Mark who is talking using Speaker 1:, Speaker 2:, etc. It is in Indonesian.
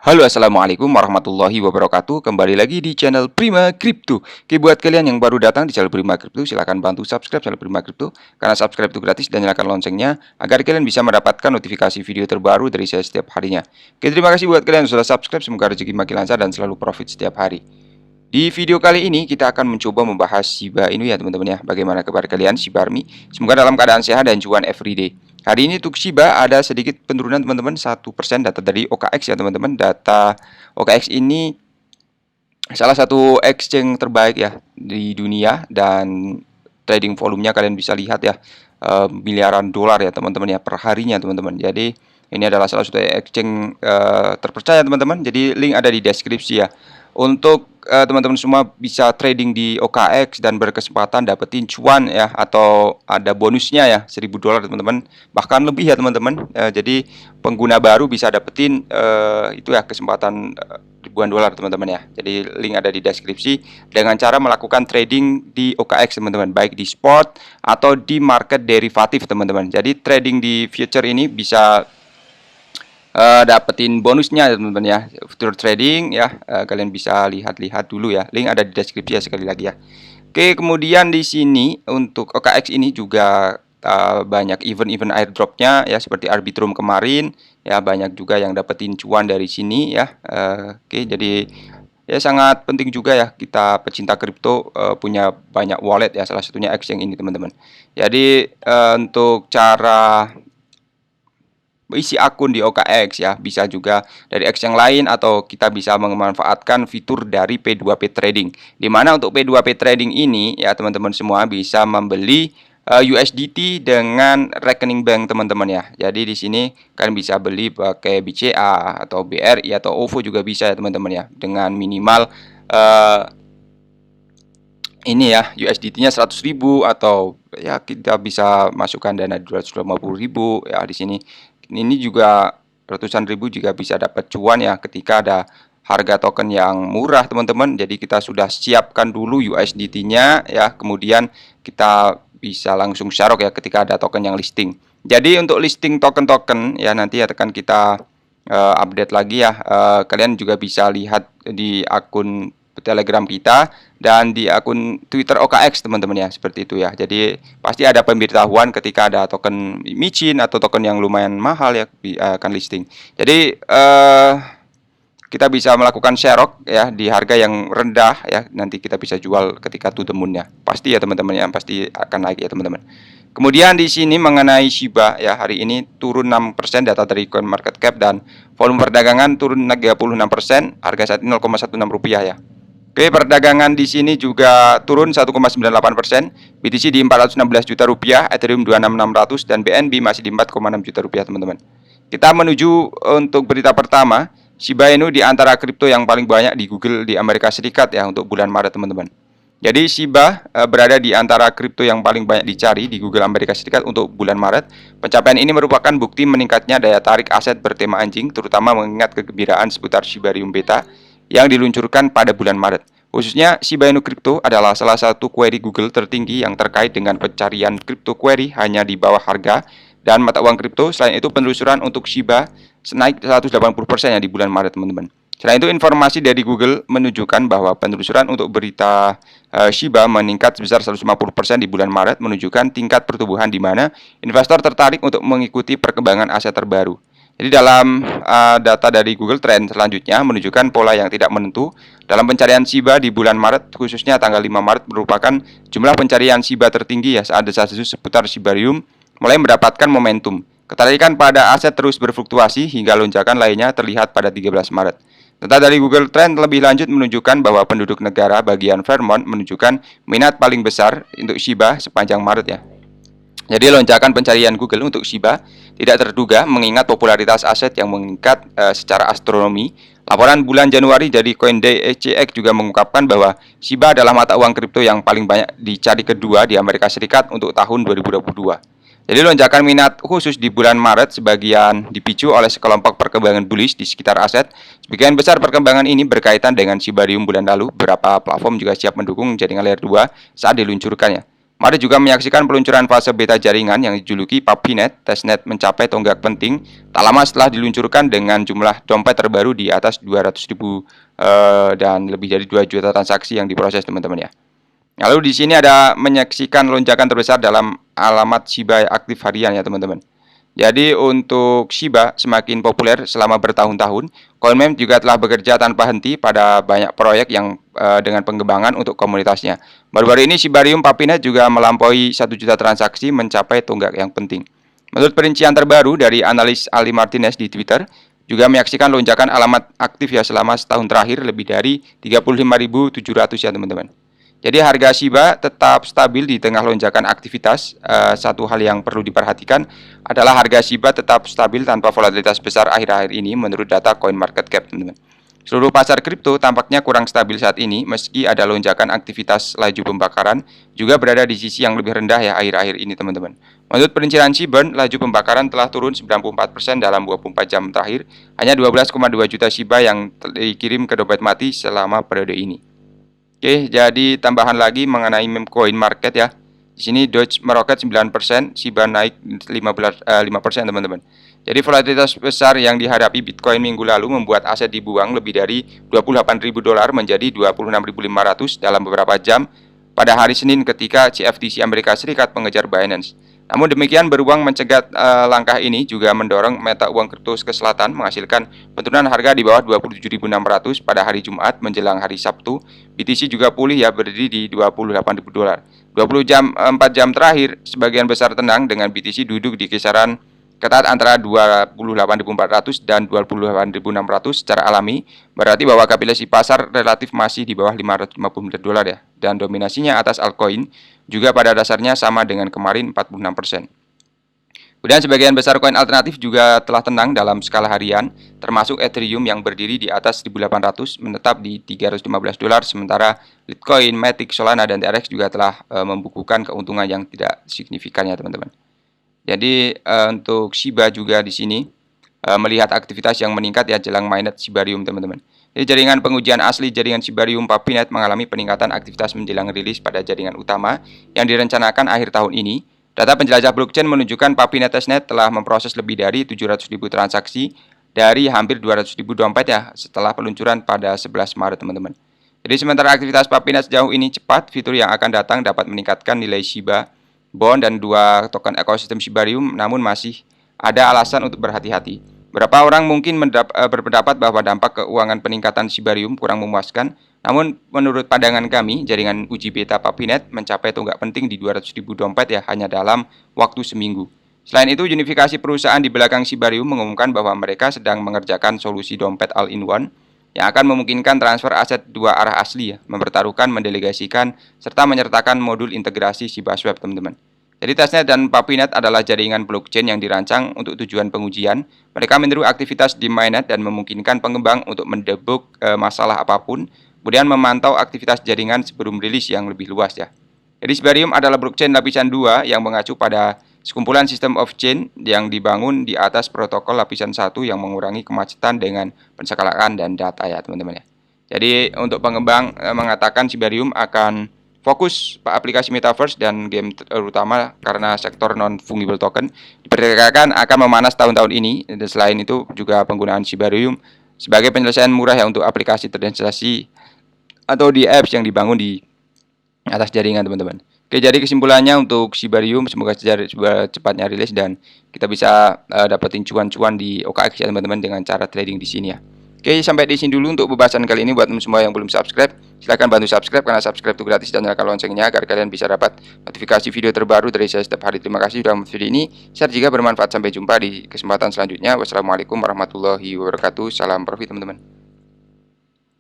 Speaker 1: Halo, assalamualaikum warahmatullahi wabarakatuh. Kembali lagi di channel Prima Crypto. Oke, buat kalian yang baru datang di channel Prima Crypto, silahkan bantu subscribe channel Prima Crypto, karena subscribe itu gratis, dan nyalakan loncengnya agar kalian bisa mendapatkan notifikasi video terbaru dari saya setiap harinya. Oke, terima kasih buat kalian yang sudah subscribe. Semoga rezeki makin lancar dan selalu profit setiap hari. Di video kali ini kita akan mencoba membahas Shiba Inu ya teman-teman ya. Bagaimana kabar kalian Shiba Army? Semoga dalam keadaan sehat dan cuan everyday. Hari ini untuk Shiba ada sedikit penurunan teman-teman, 1% data dari OKX ya teman-teman. Data OKX ini salah satu exchange terbaik ya di dunia, dan trading volumenya kalian bisa lihat ya, miliaran dolar ya teman-teman ya per harinya teman-teman. Jadi ini adalah salah satu exchange terpercaya teman-teman. Jadi link ada di deskripsi ya. Untuk teman-teman semua bisa trading di OKX dan berkesempatan dapetin cuan ya, atau ada bonusnya ya, 1000 dolar teman-teman, bahkan lebih ya teman-teman. Jadi pengguna baru bisa dapetin itu ya, kesempatan ribuan dolar teman-teman ya. Jadi link ada di deskripsi dengan cara melakukan trading di OKX teman-teman, baik di spot atau di market derivatif teman-teman. Jadi trading di future ini bisa dapetin bonusnya teman-teman ya, future trading ya. Kalian bisa lihat-lihat dulu ya, link ada di deskripsi ya, sekali lagi ya. Oke, kemudian di sini untuk OKX ini juga banyak event-event airdropnya ya, seperti Arbitrum kemarin ya, banyak juga yang dapetin cuan dari sini ya. Oke, jadi ya sangat penting juga ya kita pecinta kripto punya banyak wallet ya, salah satunya exchange ini teman-teman. Jadi untuk cara isi akun di OKX ya, bisa juga dari exchange lain, atau kita bisa memanfaatkan fitur dari P2P Trading. Dimana untuk P2P Trading ini ya teman-teman semua bisa membeli USDT dengan rekening bank teman-teman ya. Jadi di sini kalian bisa beli pakai BCA atau BRI atau OVO juga bisa ya teman-teman ya, dengan minimal ini ya USDT-nya 100.000, atau ya kita bisa masukkan dana 250.000 ya di sini. Ini juga ratusan ribu juga bisa dapat cuan ya ketika ada harga token yang murah teman-teman. Jadi kita sudah siapkan dulu USDT-nya ya, kemudian kita bisa langsung syarok ya ketika ada token yang listing. Jadi untuk listing token-token ya, nanti akan kita update lagi ya. Kalian juga bisa lihat di akun Telegram kita dan di akun Twitter OKX teman-teman ya, seperti itu ya. Jadi pasti ada pemberitahuan ketika ada token micin atau token yang lumayan mahal ya akan listing. Jadi kita bisa melakukan sharok ya di harga yang rendah ya, nanti kita bisa jual ketika to the moon ya. Pasti ya teman-teman ya, pasti akan naik ya teman-teman. Kemudian di sini mengenai Shiba ya, hari ini turun 6% data dari CoinMarketCap, dan volume perdagangan turun 36%, harga saat ini 0,16 rupiah ya. Oke, perdagangan di sini juga turun 1,98%. BTC di 416 juta rupiah, Ethereum 26600, dan BNB masih di 4,6 juta rupiah teman-teman. Kita menuju untuk berita pertama. Shiba Inu di antara kripto yang paling banyak di Google di Amerika Serikat ya untuk bulan Maret teman-teman. Jadi Shiba berada di antara kripto yang paling banyak dicari di Google Amerika Serikat untuk bulan Maret. Pencapaian ini merupakan bukti meningkatnya daya tarik aset bertema anjing, terutama mengingat kegembiraan seputar Shibarium Beta yang diluncurkan pada bulan Maret. Khususnya Shiba Inu Crypto adalah salah satu query Google tertinggi yang terkait dengan pencarian crypto query hanya di bawah harga dan mata uang kripto. Selain itu, penelusuran untuk Shiba naik 180% ya di bulan Maret teman-teman. Selain itu, informasi dari Google menunjukkan bahwa penelusuran untuk berita Shiba meningkat sebesar 150% di bulan Maret, menunjukkan tingkat pertumbuhan di mana investor tertarik untuk mengikuti perkembangan aset terbaru. Jadi dalam data dari Google Trend selanjutnya menunjukkan pola yang tidak menentu dalam pencarian Shiba di bulan Maret, khususnya tanggal 5 Maret merupakan jumlah pencarian Shiba tertinggi ya, saat desas-desus seputar Shibarium mulai mendapatkan momentum. Ketarikan pada aset terus berfluktuasi hingga lonjakan lainnya terlihat pada 13 Maret. Data dari Google Trend lebih lanjut menunjukkan bahwa penduduk negara bagian Vermont menunjukkan minat paling besar untuk Shiba sepanjang Maret ya. Jadi lonjakan pencarian Google untuk Shiba tidak terduga mengingat popularitas aset yang meningkat secara astronomi. Laporan bulan Januari dari CoinDesk juga mengungkapkan bahwa Shiba adalah mata uang kripto yang paling banyak dicari kedua di Amerika Serikat untuk tahun 2022. Jadi lonjakan minat khusus di bulan Maret sebagian dipicu oleh sekelompok perkembangan bullish di sekitar aset. Sebagian besar perkembangan ini berkaitan dengan Shibarium bulan lalu. Beberapa platform juga siap mendukung jaringan layer 2 saat diluncurkannya. Mari juga menyaksikan peluncuran fase beta jaringan yang dijuluki PuppyNet. Testnet mencapai tonggak penting tak lama setelah diluncurkan dengan jumlah dompet terbaru di atas 200.000 dan lebih dari 2 juta transaksi yang diproses, teman-teman ya. Lalu di sini ada menyaksikan lonjakan terbesar dalam alamat Shiba aktif harian ya, teman-teman. Jadi untuk Shiba semakin populer selama bertahun-tahun, CoinMem juga telah bekerja tanpa henti pada banyak proyek yang dengan pengembangan untuk komunitasnya. Baru-baru ini Shibarium PuppyNet juga melampaui 1 juta transaksi, mencapai tonggak yang penting. Menurut perincian terbaru dari analis Ali Martinez di Twitter, juga menyaksikan lonjakan alamat aktif ya selama setahun terakhir lebih dari 35.700 ya, teman-teman. Jadi harga Shiba tetap stabil di tengah lonjakan aktivitas. Satu hal yang perlu diperhatikan adalah harga Shiba tetap stabil tanpa volatilitas besar akhir-akhir ini menurut data CoinMarketCap, teman-teman. Seluruh pasar kripto tampaknya kurang stabil saat ini meski ada lonjakan aktivitas laju pembakaran juga berada di sisi yang lebih rendah ya akhir-akhir ini, teman-teman. Menurut perincian Shibun, laju pembakaran telah turun 94% dalam 24 jam terakhir. Hanya 12,2 juta Shiba yang dikirim ke dompet mati selama periode ini. Oke, jadi tambahan lagi mengenai meme coin market ya. Di sini Doge meroket 9%, Shiba naik 5%, teman-teman. Jadi volatilitas besar yang dihadapi Bitcoin minggu lalu membuat aset dibuang lebih dari $28.000 menjadi 26.500 dalam beberapa jam pada hari Senin ketika CFTC Amerika Serikat mengejar Binance. Namun demikian, beruang mencegat langkah ini juga mendorong mata uang kripto ke selatan menghasilkan penurunan harga di bawah 27.600 pada hari Jumat menjelang hari Sabtu. BTC juga pulih ya, berdiri di $28.000. 4 jam terakhir sebagian besar tenang dengan BTC duduk di kisaran ketat antara 28.400 dan 28.600 secara alami, berarti bahwa kapitalisasi pasar relatif masih di bawah $550 ya, dan dominasinya atas altcoin juga pada dasarnya sama dengan kemarin 46%. Kemudian sebagian besar koin alternatif juga telah tenang dalam skala harian, termasuk Ethereum yang berdiri di atas 1.800 menetap di $315, sementara Litecoin, Matic, Solana, dan TRX juga telah membukukan keuntungan yang tidak signifikan ya, teman-teman. Jadi untuk Shiba juga di sini melihat aktivitas yang meningkat ya jelang mainnet Shibarium, teman-teman. Jadi jaringan pengujian asli jaringan Shibarium PuppyNet mengalami peningkatan aktivitas menjelang rilis pada jaringan utama yang direncanakan akhir tahun ini. Data penjelajah blockchain menunjukkan PuppyNet testnet telah memproses lebih dari 700.000 transaksi dari hampir 200.000 dompet ya setelah peluncuran pada 11 Maret, teman-teman. Jadi sementara aktivitas PuppyNet sejauh ini cepat, fitur yang akan datang dapat meningkatkan nilai Shiba, Bond, dan 2 token ekosistem Shibarium, namun masih ada alasan untuk berhati-hati. Beberapa orang mungkin berpendapat bahwa dampak keuangan peningkatan Shibarium kurang memuaskan, namun menurut pandangan kami, jaringan uji beta PuppyNet mencapai tonggak penting di 200.000 dompet ya hanya dalam waktu seminggu. Selain itu, unifikasi perusahaan di belakang Shibarium mengumumkan bahwa mereka sedang mengerjakan solusi dompet all-in-one yang akan memungkinkan transfer aset dua arah asli ya, mempertaruhkan, mendelegasikan, serta menyertakan modul integrasi ShibaSwap, teman-teman. Jadi testnet dan PuppyNet adalah jaringan blockchain yang dirancang untuk tujuan pengujian. Mereka meniru aktivitas di mainnet dan memungkinkan pengembang untuk mendebug masalah apapun, kemudian memantau aktivitas jaringan sebelum rilis yang lebih luas ya. Jadi Shibarium adalah blockchain lapisan 2 yang mengacu pada sekumpulan sistem of chain yang dibangun di atas protokol lapisan 1 yang mengurangi kemacetan dengan pensekalakan dan data ya, teman-teman ya. Jadi untuk pengembang mengatakan Shibarium akan fokus aplikasi metaverse dan game terutama karena sektor non-fungible token diperkirakan akan memanas tahun-tahun ini. Dan selain itu juga penggunaan Shibarium sebagai penyelesaian murah ya untuk aplikasi terdesentralisasi atau di apps yang dibangun di atas jaringan, teman-teman. Oke, jadi kesimpulannya untuk Shibarium semoga cepatnya rilis dan kita bisa dapetin cuan-cuan di OKX ya, teman-teman, dengan cara trading di sini ya. Oke, sampai di sini dulu untuk pembahasan kali ini. Buat teman semua yang belum subscribe, silahkan bantu subscribe karena subscribe itu gratis, dan nyalakan loncengnya agar kalian bisa dapat notifikasi video terbaru dari saya setiap hari. Terima kasih sudah menonton video ini. Share jika bermanfaat. Sampai jumpa di kesempatan selanjutnya. Wassalamualaikum warahmatullahi wabarakatuh. Salam profit, teman-teman.